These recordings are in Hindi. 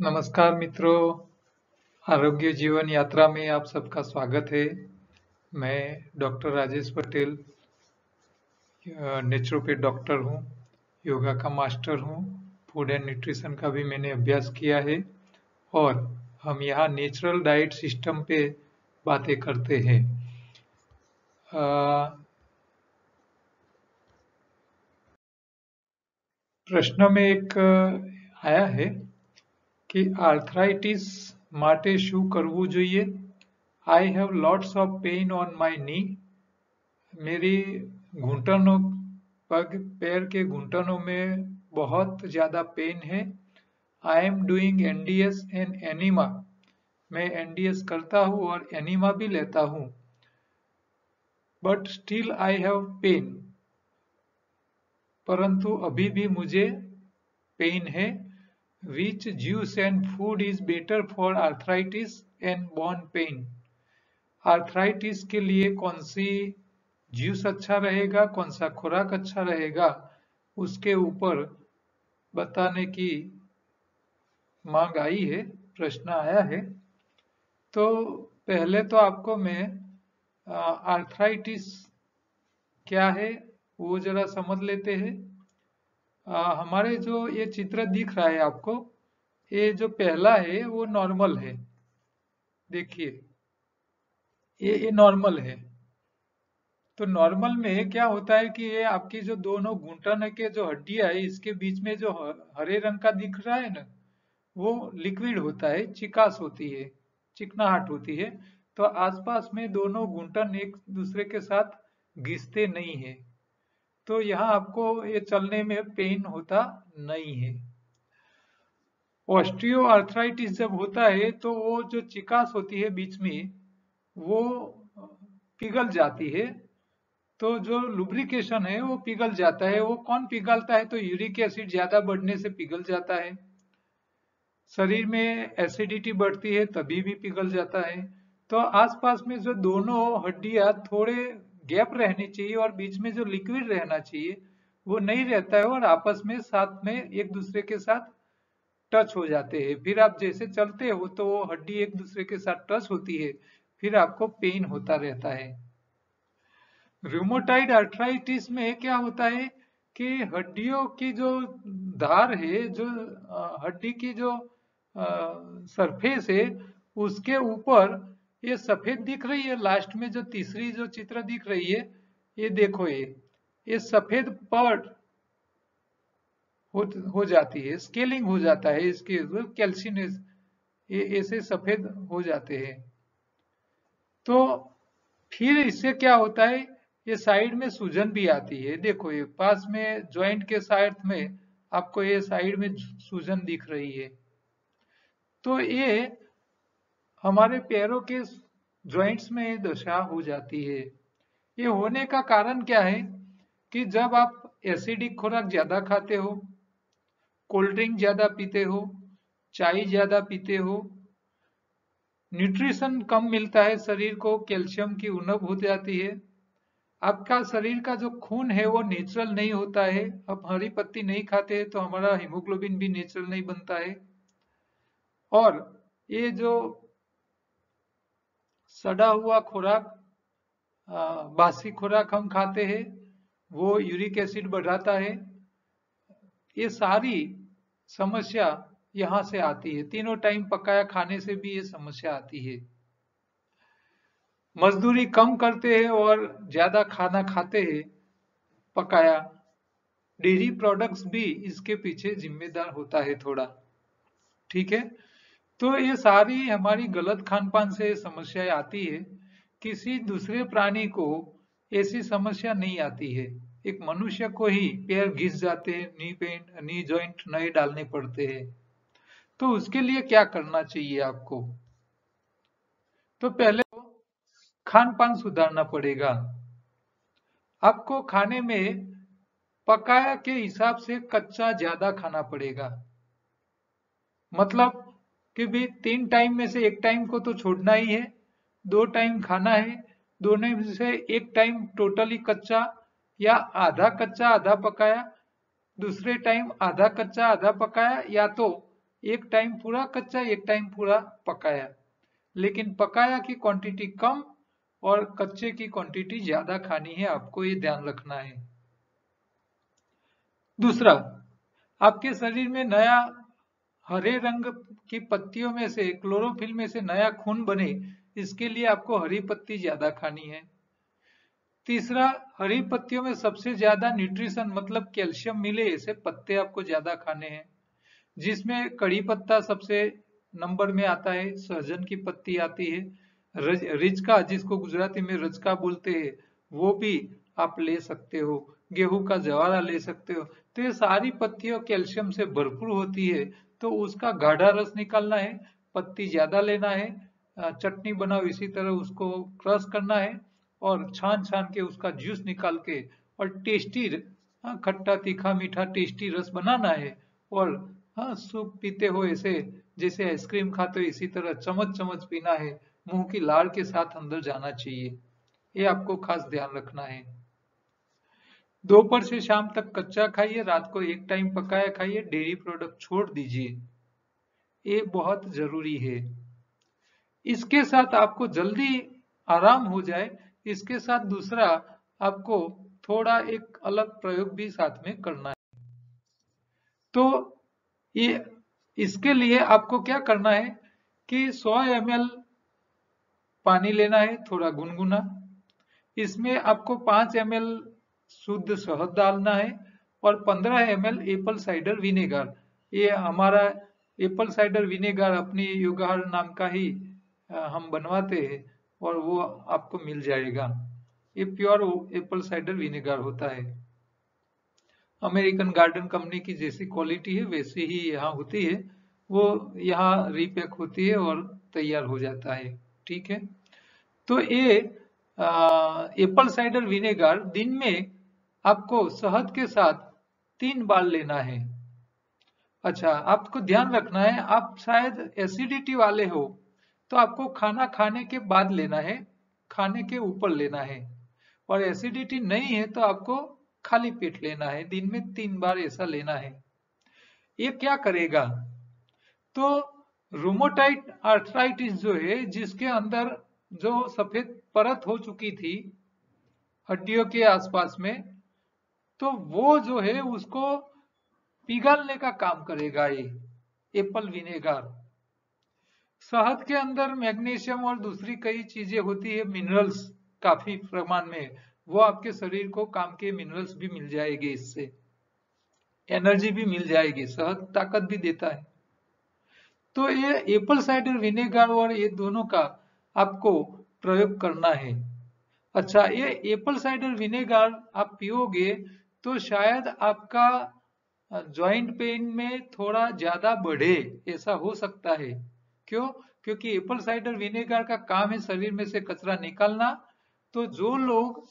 नमस्कार मित्रों, आरोग्य जीवन यात्रा में आप सबका स्वागत है। मैं doctor Rajesh Patel, naturopath doctor हूँ, योगा का मास्टर हूँ, फूड एंड न्यूट्रिशन का भी मैंने अभ्यास किया है और हम यहाँ नेचुरल डाइट सिस्टम पे बातें करते हैं। प्रश्न में एक आया है कि આર્થરાઇટિસ માટે શું કરવું જોઈએ? I have lots of pain on my knee. मेरी घुटनों पैर के घुटनों में बहुत ज्यादा पेन है। I am doing NDS and enema. मैं एनडीएस करता हूँ और एनीमा भी लेता हूँ। But still I have pain. परंतु अभी भी मुझे पेन है। Which juice and food is better for arthritis and bone pain? Arthritis के लिए कौन सी जूस अच्छा रहेगा, कौन सा खुराक अच्छा रहेगा, उसके ऊपर बताने की मांग आई है, प्रश्न आया है। तो पहले तो आपको मैं आर्थराइटिस क्या है वो जरा समझ लेते हैं। हमारे जो ये चित्र दिख रहा है आपको, ये जो पहला है वो नॉर्मल है। देखिए ये नॉर्मल है। तो नॉर्मल में क्या होता है कि ये आपकी जो दोनों घुटन के जो हड्डियां है, इसके बीच में जो हरे रंग का दिख रहा है ना, वो लिक्विड होता है, चिकास होती है, चिकनाहट होती है। तो आसपास में दोनों घुटन एक दूसरे के साथ घिसते नहीं है, तो यहाँ आपको ये चलने में पेन होता नहीं है। ऑस्टियो आर्थराइटिस जब होता है तो वो जो चिकास होती है बीच में, वो पिघल जाती है। तो जो लुब्रिकेशन है वो पिघल जाता है। वो कौन पिघलता है? तो यूरिक एसिड ज्यादा बढ़ने से पिघल जाता है। शरीर में एसिडिटी बढ़ती है तभी भी पिघल जाता है। तो आसपास में जो दोनों हड्डियां थोड़े गैप रहनी चाहिए और बीच में जो लिक्विड रहना चाहिए वो नहीं रहता है और आपस में साथ में एक दूसरे के साथ टच हो जाते हैं। फिर आप जैसे चलते हो तो वो हड्डी एक दूसरे के साथ टच होती है, फिर आपको पेन होता रहता है। रूमेटॉइड आर्थराइटिस में क्या होता है कि हड्डियों की जो धार है, जो हड्डी की जो सरफेस है, उसके ऊपर ये सफेद दिख रही है। लास्ट में जो तीसरी जो चित्र दिख रही है, ये देखो, ये सफेद पॉट हो जाती है, स्केलिंग हो जाता है इसके कैल्सिनेस, ये ऐसे सफेद हो जाते हैं। तो फिर इससे क्या होता है, ये साइड में सूजन भी आती है। देखो ये पास में जॉइंट के साइड में आपको ये साइड में सूजन दिख रही है। तो ये हमारे पैरों के जॉइंट्स में ये दशा हो जाती है। ये होने का कारण क्या है कि जब आप एसिडिक खुराक ज्यादा खाते हो, कोल्ड ड्रिंक ज्यादा पीते हो, चाय ज्यादा पीते हो, न्यूट्रिशन कम मिलता है शरीर को, कैल्शियम की उणप हो जाती है, आपका शरीर का जो खून है वो नेचुरल नहीं होता है। अब हरी पत्ती नहीं खाते हैं तो हमारा हीमोग्लोबिन भी नेचुरल नहीं बनता है। और ये जो सड़ा हुआ खुराक, बासी खुराक हम खाते हैं, वो यूरिक एसिड बढ़ाता है। ये सारी समस्या यहाँ से आती है। तीनों टाइम पकाया खाने से भी ये समस्या आती है। मजदूरी कम करते हैं और ज्यादा खाना खाते हैं पकाया, डेयरी प्रोडक्ट्स भी इसके पीछे जिम्मेदार होता है थोड़ा। ठीक है, तो ये सारी हमारी गलत खान पान से समस्याएं आती है। किसी दूसरे प्राणी को ऐसी समस्या नहीं आती है। एक मनुष्य को ही पैर घिस जाते हैं, नी जॉइंट नए डालने पड़ते हैं। तो उसके लिए क्या करना चाहिए आपको? तो पहले खान पान सुधारना पड़ेगा। आपको खाने में पकाया के हिसाब से कच्चा ज्यादा खाना पड़ेगा। मतलब कि भी 3 टाइम में से 1 टाइम को तो छोड़ना ही है, 2 टाइम खाना है, दोनों में से 1 टाइम टोटली कच्चा या आधा कच्चा आधा पकाया, दूसरे टाइम आधा कच्चा आधा पकाया, या तो एक टाइम पूरा कच्चा, एक टाइम पूरा पकाया, लेकिन पकाया की क्वांटिटी कम और कच्चे की क्वांटिटी ज्यादा खानी है, आपको ये ध्यान रखना है। दूसरा, आपके शरीर में नया हरे रंग की पत्तियों में से, क्लोरोफिल में से नया खून बने, इसके लिए आपको हरी पत्ती ज्यादा खानी है। तीसरा, हरी पत्तियों में सबसे ज्यादा न्यूट्रिशन मतलब कैल्शियम मिले, ऐसे पत्ते आपको ज्यादा खाने हैं, जिसमें कड़ी पत्ता सबसे नंबर में आता है, सहजन की पत्ती आती है, रिचका जिसको गुजराती में रचका बोलते हैं वो भी आप ले सकते हो, गेहूं का जवारा ले सकते हो। तो ये सारी पत्तियों कैल्शियम से भरपूर होती है, तो उसका गाढ़ा रस निकालना है, पत्ती ज्यादा लेना है, चटनी बनाओ इसी तरह उसको क्रश करना है और छान छान के उसका जूस निकाल के और टेस्टी, खट्टा तीखा मीठा टेस्टी रस बनाना है। और हाँ, सूप पीते हो ऐसे जैसे आइसक्रीम खाते हो इसी तरह चम्मच चम्मच पीना है, मुंह की लार के साथ अंदर जाना चाहिए, ये आपको खास ध्यान रखना है। दोपहर से शाम तक कच्चा खाइए, रात को एक टाइम पकाया खाइए, डेयरी प्रोडक्ट छोड़ दीजिए, ये बहुत जरूरी है। इसके साथ आपको जल्दी आराम हो जाए, इसके साथ दूसरा आपको थोड़ा एक अलग प्रयोग भी साथ में करना है। तो ये इसके लिए आपको क्या करना है कि 100 ml पानी लेना है, थोड़ा गुनगुना, इसमें आपको 5 ml शुद्ध शहद डालना है और 15 ml एप्पल साइडर विनेगर। ये हमारा एप्पल साइडर विनेगर अपनी युगार नाम का ही हम बनवाते हैं और वो आपको मिल जाएगा। ये प्योर एप्पल साइडर विनेगर होता है, अमेरिकन गार्डन कंपनी की जैसी क्वालिटी है वैसी ही यहाँ होती है, वो यहाँ रीपैक होती है और तैयार हो जाता है। ठीक है, तो ये एप्पल साइडर विनेगर दिन में आपको शहद के साथ 3 बार लेना है। अच्छा, आपको ध्यान रखना है, आप शायद एसिडिटी वाले हो तो आपको खाना खाने के बाद लेना है, खाने के ऊपर लेना है, और एसिडिटी नहीं है तो आपको खाली पेट लेना है, दिन में 3 बार ऐसा लेना है। ये क्या करेगा, तो रूमेटॉइड आर्थराइटिस जो है, जिसके अंदर जो सफेद परत हो चुकी थी हड्डियों के आसपास में, तो वो जो है उसको पिघलने का काम करेगा ये एप्पल विनेगर। शहद के अंदर मैग्नीशियम और दूसरी कई चीजें होती है, मिनरल्स काफी प्रमाण में, वो आपके शरीर को काम के मिनरल्स भी मिल जाएंगे, इससे एनर्जी भी मिल जाएगी, शहद ताकत भी देता है। तो ये एप्पल साइडर विनेगर और ये दोनों का आपको प्रयोग करना है। अच्छा, ये एप्पल साइडर विनेगर आप पियोगे तो शायद आपका जॉइंट पेन में थोड़ा ज्यादा बढ़े, ऐसा हो सकता है। क्यों? क्योंकि एप्पल साइडर विनेगर का काम है शरीर में से कचरा निकालना, तो जो लोग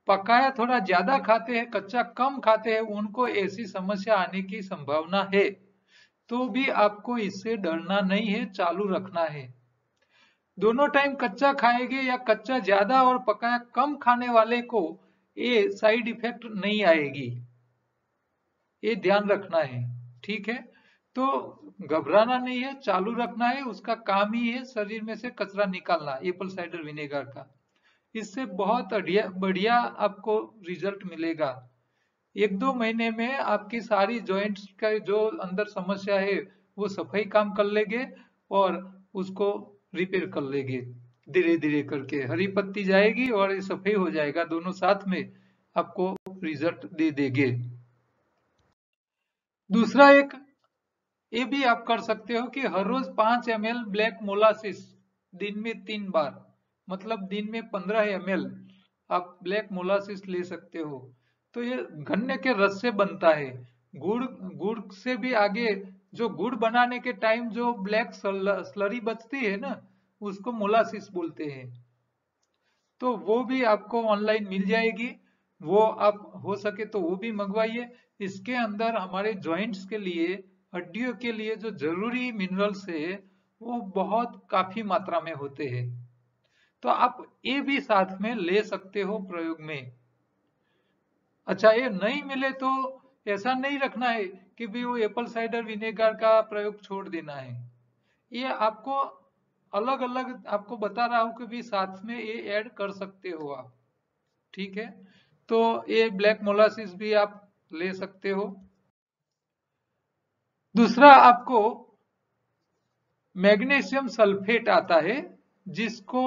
पकाया थोड़ा ज्यादा खाते हैं, कच्चा कम खाते हैं, उनको ऐसी समस्या आने की संभावना है। तो भी आपको इससे डरना नहीं है, चालू रखना है। दोनों टाइम कच्चा खाएंगे या कच्चा ज्यादा और पकाया कम खाने वाले को ये साइड इफेक्ट नहीं आएगी, ये ध्यान रखना है। ठीक है, तो घबराना नहीं है, चालू रखना है, उसका काम ही है शरीर में से कचरा निकालना, एप्पल साइडर विनेगर का। इससे बहुत बढ़िया आपको रिजल्ट मिलेगा। 1-2 महीने में आपकी सारी जॉइंट्स का जो अंदर समस्या है वो सफाई काम कर लेंगे और उसको रिपेयर कर लेंगे, धीरे धीरे करके हरी पत्ती जाएगी और ये सफाई हो जाएगा, दोनों साथ में आपको रिजल्ट दे देंगे। दूसरा एक ये भी आप कर सकते हो कि हर रोज 5 ml ब्लैक मोलासिस दिन में 3 बार, मतलब दिन में 15 ml आप ब्लैक मोलासिस ले सकते हो। तो ये गन्ने के रस से बनता है, गुड़ गुड़ से भी आगे, जो गुड़ बनाने के टाइम जो ब्लैक स्लरी बचती है ना, उसको मोलासिस बोलते हैं। तो वो भी आपको ऑनलाइन मिल जाएगी, वो आप हो सके तो वो भी मंगवाइए। इसके अंदर हमारे जॉइंट्स के लिए, हड्डियों के लिए जो जरूरी मिनरल्स है वो बहुत काफी मात्रा में होते हैं, तो आप ये भी साथ में ले सकते हो प्रयोग में। अच्छा, ये नहीं मिले तो ऐसा नहीं रखना है कि भी वो एप्पल साइडर विनेगर का प्रयोग छोड़ देना है। ये आपको अलग अलग आपको बता रहा हूं कि भी साथ में ये ऐड कर सकते हो आप। ठीक है, तो ये ब्लैक मोलासिस भी आप ले सकते हो। दूसरा आपको मैग्नीशियम सल्फेट आता है, जिसको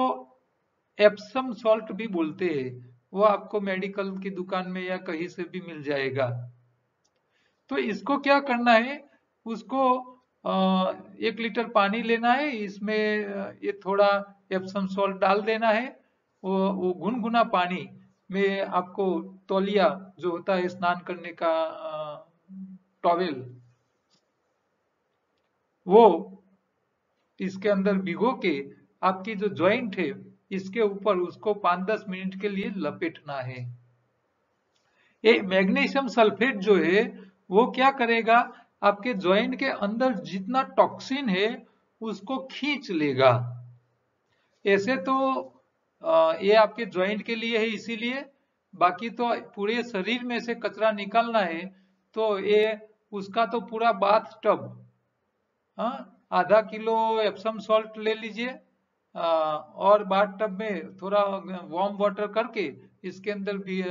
एप्सम सॉल्ट भी बोलते हैं। वो आपको मेडिकल की दुकान में या कहीं से भी मिल जाएगा। तो इसको क्या करना है, उसको 1 लीटर पानी लेना है, इसमें ये थोड़ा एप्सम सॉल्ट डाल देना है। वो गुनगुना पानी में आपको तौलिया जो होता है स्नान करने का टॉवेल, वो इसके अंदर भिगो के आपकी जो जॉइंट है इसके ऊपर उसको 5-10 मिनट के लिए लपेटना है। ये मैग्नीशियम सल्फेट जो है वो क्या करेगा, आपके जॉइंट के अंदर जितना टॉक्सिन है उसको खींच लेगा। ऐसे तो ये आपके जॉइंट के लिए है इसीलिए, बाकी तो पूरे शरीर में से कचरा निकालना है तो ये उसका तो पूरा बाथ टब, हाँ, आधा किलो एप्सम सॉल्ट ले लीजिए और बाथ टब में थोड़ा वार्म वाटर करके इसके अंदर भी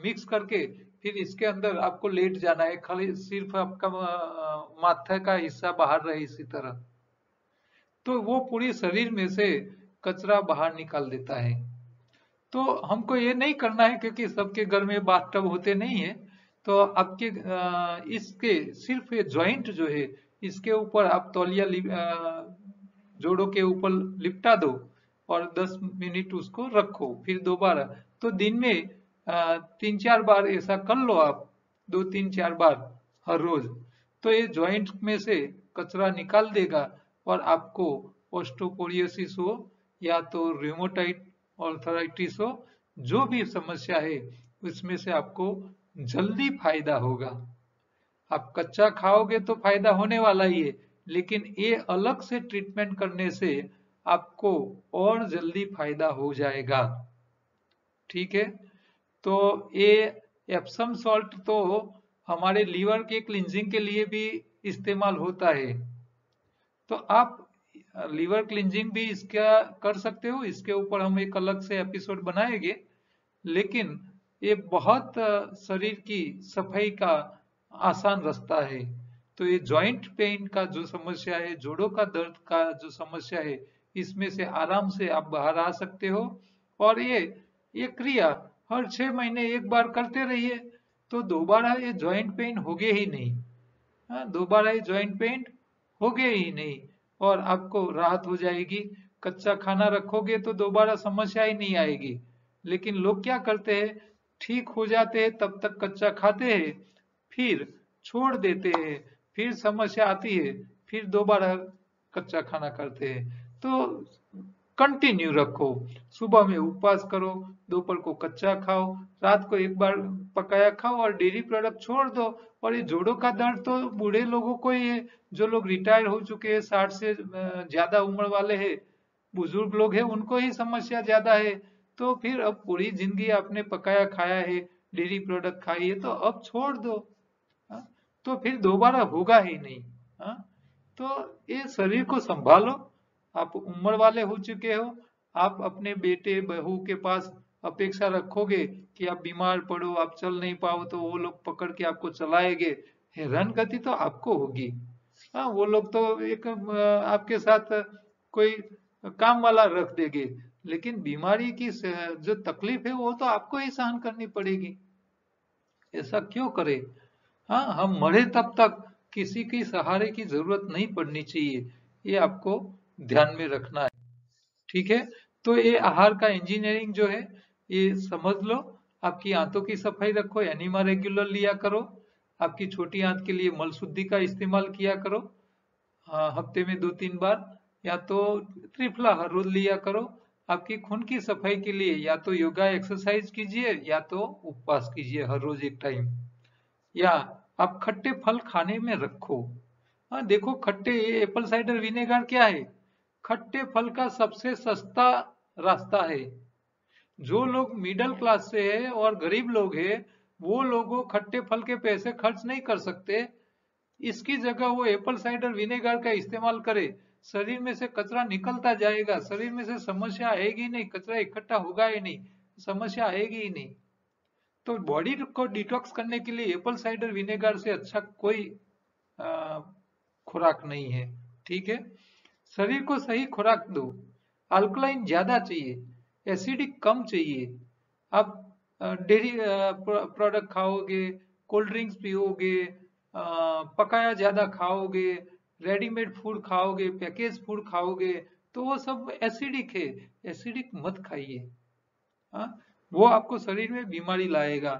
मिक्स करके फिर इसके अंदर आपको लेट जाना है, खाली सिर्फ आपका माथा का हिस्सा बाहर रहे इसी तरह, तो वो पूरी शरीर में से कचरा बाहर निकाल देता है। तो हमको ये नहीं करना है क्योंकि सबके घर में बाथ टब होते नहीं है। तो आपके इसके सिर्फ ये जॉइंट जो है इसके ऊपर आप तौलिया जोड़ों के ऊपर लिपटा दो और 10 मिनट उसको रखो, फिर दोबारा। तो दिन में 3-4 बार ऐसा कर लो आप, 2-3-4 बार हर रोज। तो ये जॉइंट में से कचरा निकाल देगा और आपको ऑस्टियोपोरोसिस हो या तो रूमेटॉइड आर्थराइटिस हो, जो भी समस्या है उसमें से आपको जल्दी फायदा होगा। आप कच्चा खाओगे तो फायदा होने वाला ही है, लेकिन ये अलग से ट्रीटमेंट करने से आपको और जल्दी फायदा हो जाएगा। ठीक है, तो ये एप्सम सॉल्ट तो हमारे लीवर के क्लींजिंग के लिए भी इस्तेमाल होता है। तो आप लीवर क्लींजिंग भी इसका कर सकते हो, इसके ऊपर हम एक अलग से एपिसोड बनाएंगे। लेकिन ये बहुत शरीर की सफाई का आसान रास्ता है। तो ये जॉइंट पेन का जो समस्या है, जोड़ों का दर्द का जो समस्या है, इसमें से आराम से आप बाहर आ सकते हो। और ये क्रिया हर 6 महीने एक बार करते रहिए, तो दोबारा ये जॉइंट पेन होगे ही नहीं। हाँ, दोबारा ये जॉइंट पेन होगे ही नहीं और आपको राहत हो जाएगी। कच्चा खाना रखोगे तो दोबारा समस्या ही नहीं आएगी। लेकिन लोग क्या करते हैं, ठीक हो जाते हैं तब तक कच्चा खाते हैं, फिर छोड़ देते हैं, फिर समस्या आती है, फिर दोबारा कच्चा खाना करते हैं। तो कंटिन्यू रखो, सुबह में उपवास करो, दोपहर को कच्चा खाओ, रात को एक बार पकाया खाओ और डेयरी प्रोडक्ट छोड़ दो। और ये जोड़ों का दर्द तो बूढ़े लोगों को ही है, जो लोग रिटायर हो चुके हैं, 60 से ज्यादा उम्र वाले हैं, बुजुर्ग लोग हैं, उनको ही समस्या ज्यादा है। तो फिर अब पूरी जिंदगी आपने पकाया खाया है, डेयरी प्रोडक्ट खाई है, तो अब छोड़ दो। हाँ? तो फिर दोबारा होगा ही नहीं। हाँ? तो ये शरीर को संभालो। आप उम्र वाले हो चुके हो, आप अपने बेटे बहू के पास अपेक्षा रखोगे कि आप बीमार पड़ो, आप चल नहीं पाओ तो वो लोग पकड़ के आपको चलाएंगे, हैरान गति तो आपको होगी। हाँ, वो लोग तो एक आपके साथ कोई काम वाला रख देंगे, लेकिन बीमारी की जो तकलीफ है वो तो आपको ही सहन करनी पड़ेगी। ऐसा क्यों करे? हाँ, हम मरे तब तक किसी की सहारे की जरूरत नहीं पड़नी चाहिए, ये आपको ध्यान में रखना है। ठीक है, तो ये आहार का इंजीनियरिंग जो है ये समझ लो। आपकी आंतों की सफाई रखो, एनिमा रेगुलर लिया करो। आपकी छोटी आंत के लिए मल शुद्धि का इस्तेमाल किया करो, हफ्ते में 2-3 बार, या तो त्रिफला हर रोज लिया करो। आपकी खून की सफाई के लिए या तो योगा एक्सरसाइज कीजिए या तो उपवास कीजिए हर रोज एक टाइम, या आप खट्टे फल खाने में रखो। हाँ, देखो खट्टे, ये एप्पल साइडर विनेगर क्या है, खट्टे फल का सबसे सस्ता रास्ता है। जो लोग मिडिल क्लास से है और गरीब लोग हैं, वो लोगों खट्टे फल के पैसे खर्च नहीं कर सकते, इसकी जगह वो एप्पल साइडर विनेगर का इस्तेमाल करे, शरीर में से कचरा निकलता जाएगा, शरीर में से समस्या आएगी नहीं, कचरा इकट्ठा होगा ही नहीं, समस्या आएगी ही नहीं। तो बॉडी को डिटॉक्स करने के लिए एप्पल साइडर विनेगर से अच्छा कोई खुराक नहीं है। ठीक है, शरीर को सही खुराक दो। अल्कलाइन ज्यादा चाहिए, एसिडिक कम चाहिए। आप डेयरी प्रोडक्ट खाओगे, कोल्ड ड्रिंक्स पियोगे, पकाया ज्यादा खाओगे, रेडीमेड फूड खाओगे, पैकेज फूड खाओगे, तो वो सब एसिडिक है। एसिडिक मत खाइए। हाँ, वो आपको शरीर में बीमारी लाएगा।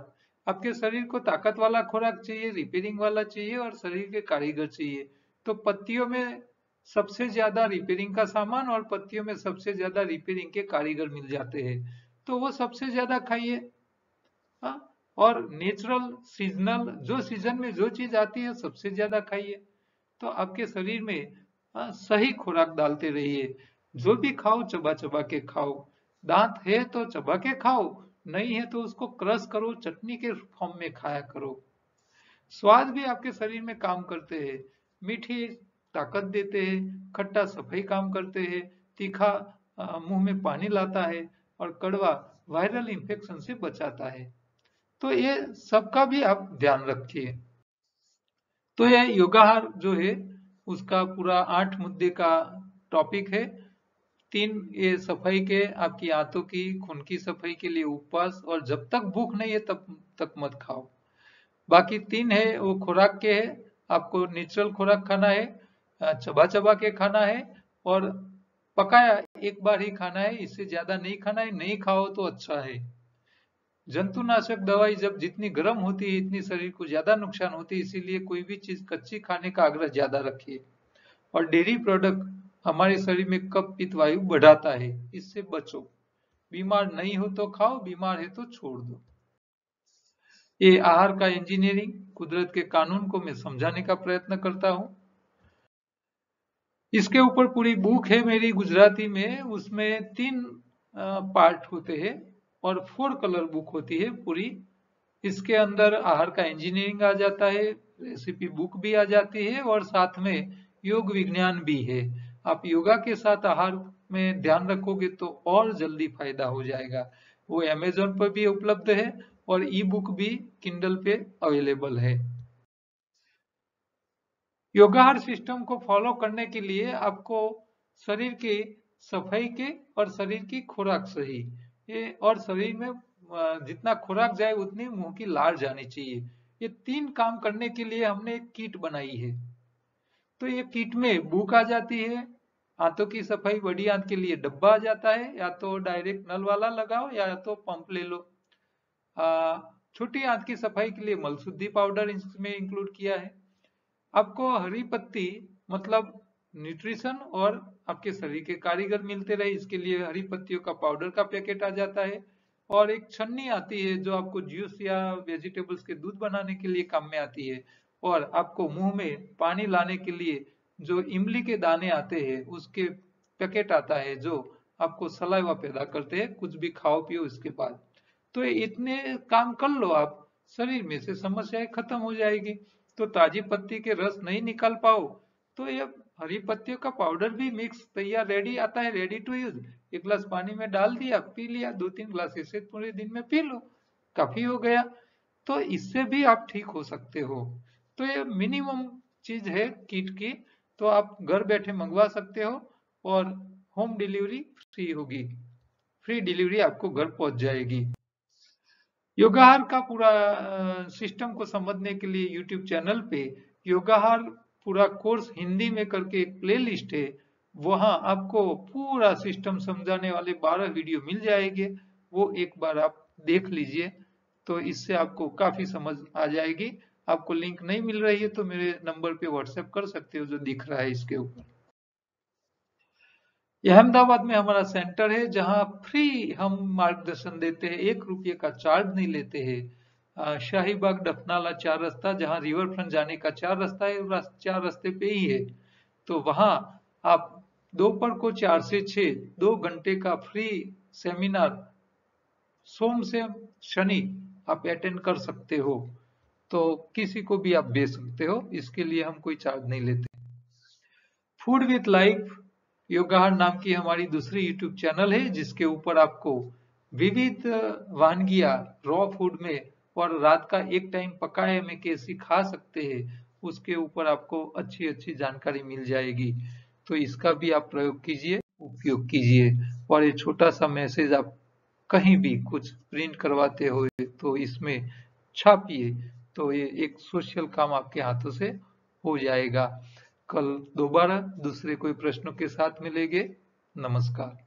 आपके शरीर को ताकत वाला खुराक चाहिए, रिपेयरिंग वाला चाहिए और शरीर के कारीगर चाहिए। तो पत्तियों में सबसे ज्यादा रिपेयरिंग का सामान और पत्तियों में सबसे ज्यादा रिपेयरिंग के कारीगर मिल जाते हैं, तो वो सबसे ज्यादा खाइए। हाँ, और नेचुरल सीजनल, जो सीजन में जो चीज आती है सबसे ज्यादा खाइए। तो आपके शरीर में सही खुराक डालते रहिए। जो भी खाओ चबा चबा के खाओ। दांत है तो चबा के खाओ, नहीं है तो उसको क्रश करो, चटनी के फॉर्म में खाया करो। स्वाद भी आपके शरीर में काम करते हैं। मीठी ताकत देते हैं, खट्टा सफाई काम करते हैं, तीखा मुंह में पानी लाता है, और कड़वा वायरल इंफेक्शन से बचाता है। तो ये सबका भी आप ध्यान रखिए। तो यह योगाहार जो है उसका पूरा 8 मुद्दे का टॉपिक है। 3 ये सफाई के, आपकी आंतों की, खून की सफाई के लिए उपवास, और जब तक भूख नहीं है तब तक मत खाओ। बाकी 3 है वो खुराक के है। आपको नेचुरल खुराक खाना है, चबा चबा के खाना है, और पकाया एक बार ही खाना है, इससे ज्यादा नहीं खाना है। नहीं खाओ तो अच्छा है। जंतुनाशक दवाई जब जितनी गर्म होती है इतनी शरीर को ज्यादा नुकसान होती है, इसीलिए कोई भी चीज कच्ची खाने का आग्रह ज्यादा रखिए। और डेयरी प्रोडक्ट हमारे शरीर में कफ पित्त वायु बढ़ाता है, इससे बचो। बीमार नहीं हो तो खाओ, बीमार है तो छोड़ दो। ये आहार का इंजीनियरिंग, कुदरत के कानून को मैं समझाने का प्रयत्न करता हूँ। इसके ऊपर पूरी बुक है मेरी गुजराती में, उसमें 3 पार्ट होते हैं और 4 कलर बुक होती है पूरी। इसके अंदर आहार का इंजीनियरिंग आ जाता है, रेसिपी बुक भी आ जाती है, और साथ में योग विज्ञान भी है। आप योगा के साथ आहार में ध्यान रखोगे तो और जल्दी फायदा हो जाएगा। वो अमेजोन पर भी उपलब्ध है और ई बुक भी किंडल पे अवेलेबल है। योगाहार सिस्टम को फॉलो करने के लिए आपको शरीर की सफाई के और शरीर की खुराक सही, ये, और शरीर में जितना खुराक जाए उतनी मुंह की लार जानी चाहिए। ये 3 काम करने के लिए हमने एक किट बनाई है। तो ये किट में बुक आ जाती है, आंतों की सफाई बड़ी आंत के लिए डब्बा आ जाता है, या तो डायरेक्ट नल वाला लगाओ या तो पंप ले लो। छोटी आंत की सफाई के लिए मलशुद्धि पाउडर इसमें इंक्लूड किया है। आपको हरी पत्ती मतलब न्यूट्रिशन और आपके शरीर के कारीगर मिलते रहे, इसके लिए हरी पत्तियों का पाउडर का पैकेट आ जाता है। और एक छन्नी आती है जो आपको जूस या वेजिटेबल्स के दूध बनाने के लिए काम में आती है। और आपको मुंह में पानी लाने के लिए जो इमली के दाने आते हैं उसके पैकेट आता है, जो आपको सलाइवा पैदा करते हैं कुछ भी खाओ पियो इसके बाद। तो इतने काम कर लो आप, शरीर में से समस्याएं खत्म हो जाएगी। तो ताजी पत्ती के रस नहीं निकाल पाओ तो ये हरी पत्तियों का पाउडर भी मिक्स तैयार रेडी आता है, रेडी टू यूज। 1 गिलास पानी में डाल दिया, पी लिया, 2-3 गिलास इसे पूरे दिन में पी लो, काफी हो गया। तो इससे भी आप ठीक हो सकते हो। तो ये मिनिमम चीज है किट की, तो आप घर बैठे मंगवा सकते हो, और होम डिलीवरी फ्री होगी। फ्री डिलीवरी आपको घर पहुंच जाएगी। योगाहार का पूरा सिस्टम को समझने के लिए यूट्यूब चैनल पे योगाहार पूरा कोर्स हिंदी में करके एक प्ले लिस्ट है, वहां आपको पूरा सिस्टम समझाने वाले 12 वीडियो मिल जाएंगे। वो एक बार आप देख लीजिए, तो इससे आपको काफी समझ आ जाएगी। आपको लिंक नहीं मिल रही है तो मेरे नंबर पे व्हाट्सएप कर सकते हो जो दिख रहा है इसके ऊपर। अहमदाबाद में हमारा सेंटर है जहां फ्री हम मार्गदर्शन देते हैं, 1 रुपये का चार्ज नहीं लेते हैं। शाहीबाग डफनाला 4 रास्ता, जहां रिवर फ्रंट जाने का 4 रास्ता है, 4 रास्ते पे ही है। तो वहां आप दोपहर को 4 से 6 2 घंटे का फ्री सेमिनार सोम से शनि आप अटेंड कर सकते हो। तो किसी को भी आप बेच सकते हो, इसके लिए हम कोई चार्ज नहीं लेते। फूड विथ लाइफ योगाहार नाम की हमारी दूसरी यूट्यूब चैनल है, जिसके ऊपर आपको विविध वानगियां रॉ फूड में और रात का एक टाइम पकाए में कैसी खा सकते हैं, उसके ऊपर आपको अच्छी अच्छी जानकारी मिल जाएगी। तो इसका भी आप प्रयोग कीजिए, उपयोग कीजिए। और ये छोटा सा मैसेज आप कहीं भी कुछ प्रिंट करवाते हो तो इसमें छापिए, तो ये एक सोशल काम आपके हाथों से हो जाएगा। कल दोबारा दूसरे कोई प्रश्नों के साथ मिलेंगे। नमस्कार।